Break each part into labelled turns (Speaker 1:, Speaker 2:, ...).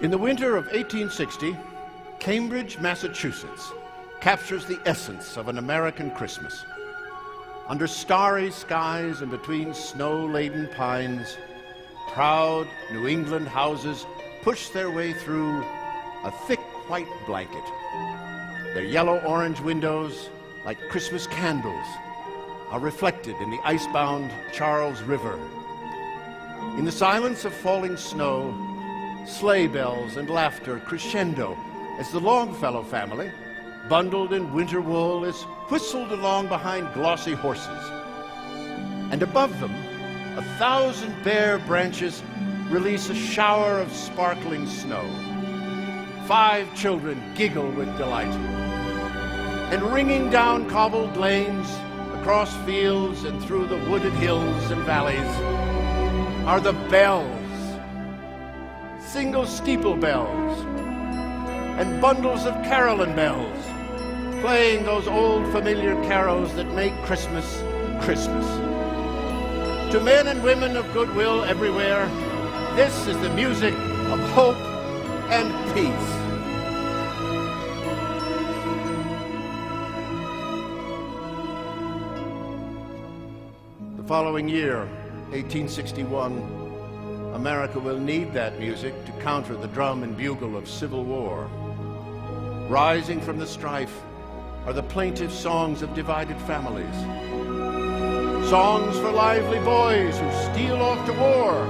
Speaker 1: In the winter of 1860, Cambridge, Massachusetts, captures the essence of an American Christmas. Under starry skies and between snow-laden pines, proud New England houses push their way through a thick white blanket. Their yellow-orange windows, like Christmas candles, are reflected in the icebound Charles River. In the silence of falling snow, sleigh bells and laughter crescendo as the Longfellow family, bundled in winter wool, is whistled along behind glossy horses. And above them, 1,000 bare branches release a shower of sparkling snow. 5 children giggle with delight. And ringing down cobbled lanes, across fields and through the wooded hills and valleys are the bells, single steeple bells, and bundles of carolyn bells, playing those old familiar carols that make Christmas, Christmas. To men and women of goodwill everywhere, this is the music of hope and peace. The following year, 1861, America will need that music to counter the drum and bugle of civil war. Rising from the strife are the plaintive songs of divided families. Songs for lively boys who steal off to war,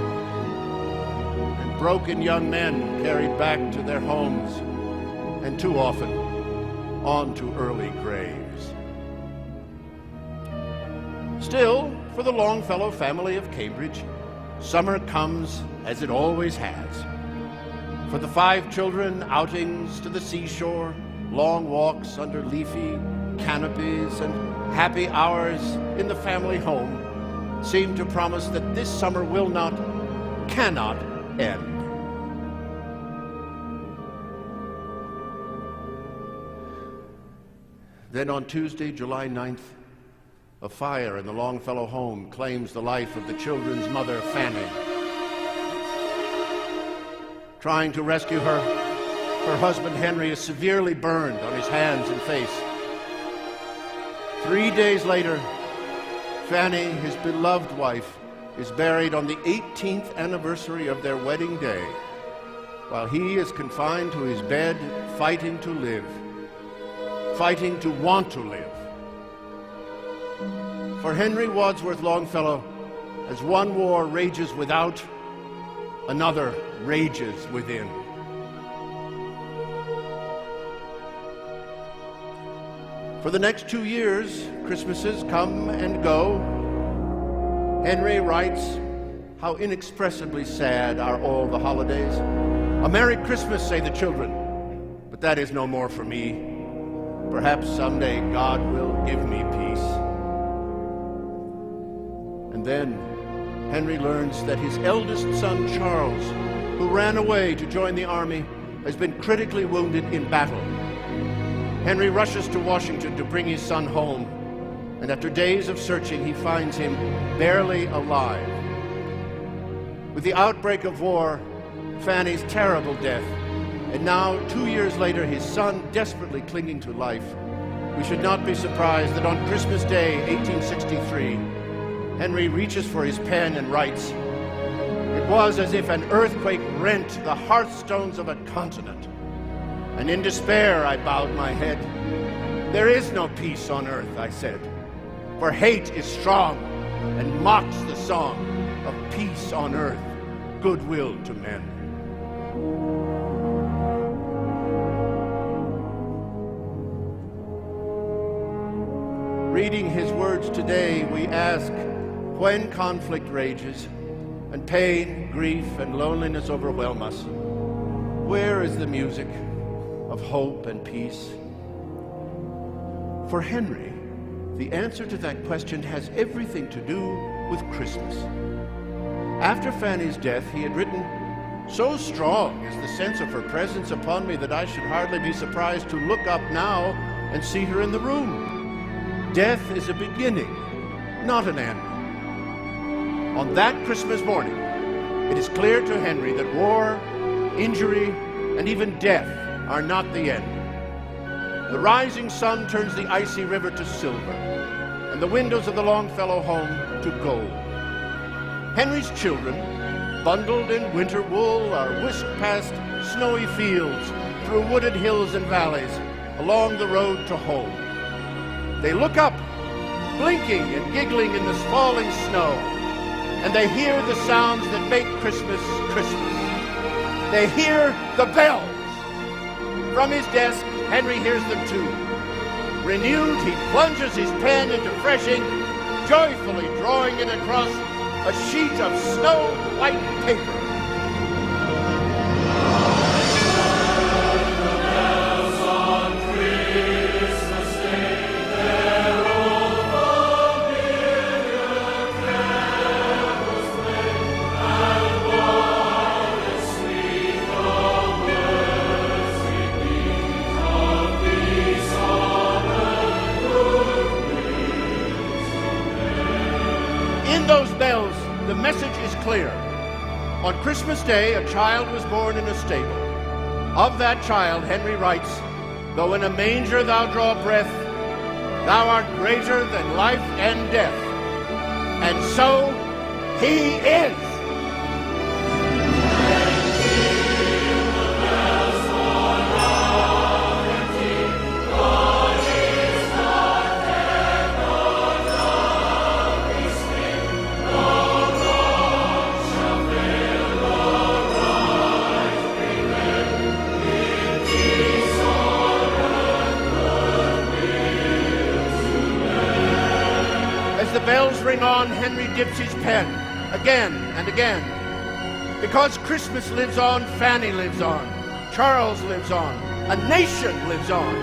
Speaker 1: and broken young men carried back to their homes, and too often on to early graves. Still, for the Longfellow family of Cambridge, summer comes as it always has. For the 5 children, outings to the seashore, long walks under leafy canopies, and happy hours in the family home seem to promise that this summer will not, cannot end. Then on Tuesday, July 9th, a fire in the Longfellow home claims the life of the children's mother, Fanny. Trying to rescue her, her husband, Henry, is severely burned on his hands and face. 3 days later, Fanny, his beloved wife, is buried on the 18th anniversary of their wedding day, while he is confined to his bed, fighting to live, fighting to want to live. For Henry Wadsworth Longfellow, as one war rages without, another rages within. For the next 2 years, Christmases come and go. Henry writes, "How inexpressibly sad are all the holidays. A Merry Christmas, say the children, but that is no more for me. Perhaps someday God will give me peace." And then Henry learns that his eldest son, Charles, who ran away to join the army, has been critically wounded in battle. Henry rushes to Washington to bring his son home, and after days of searching, he finds him barely alive. With the outbreak of war, Fanny's terrible death, and now, 2 years later, his son desperately clinging to life, we should not be surprised that on Christmas Day, 1863, Henry reaches for his pen and writes, "It was as if an earthquake rent the hearthstones of a continent, and in despair I bowed my head. There is no peace on earth, I said, for hate is strong and mocks the song of peace on earth, goodwill to men." Reading his words today, we ask, when conflict rages and pain, grief, and loneliness overwhelm us, where is the music of hope and peace? For Henry, the answer to that question has everything to do with Christmas. After Fanny's death, he had written, "So strong is the sense of her presence upon me that I should hardly be surprised to look up now and see her in the room. Death is a beginning, not an end." On that Christmas morning, it is clear to Henry that war injury, and even death are not the end. The rising sun turns the icy river to silver, and the windows of the Longfellow home to gold. Henry's children, bundled in winter wool, are whisked past snowy fields, through wooded hills and valleys, along the road to home. They look up, blinking and giggling in the falling snow, and they hear the sounds that make Christmas Christmas. They hear the bells. From his desk, Henry hears them too. Renewed, he plunges his pen into fresh ink, joyfully drawing it across a sheet of snow-white paper. In those bells, the message is clear. On Christmas Day, a child was born in a stable. Of that child, Henry writes, "Though in a manger thou draw breath, thou art greater than life and death." And so he is. As the bells ring on, Henry dips his pen again and again. Because Christmas lives on, Fanny lives on, Charles lives on, a nation lives on,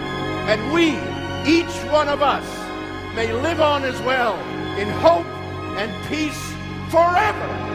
Speaker 1: and we, each one of us, may live on as well in hope and peace forever.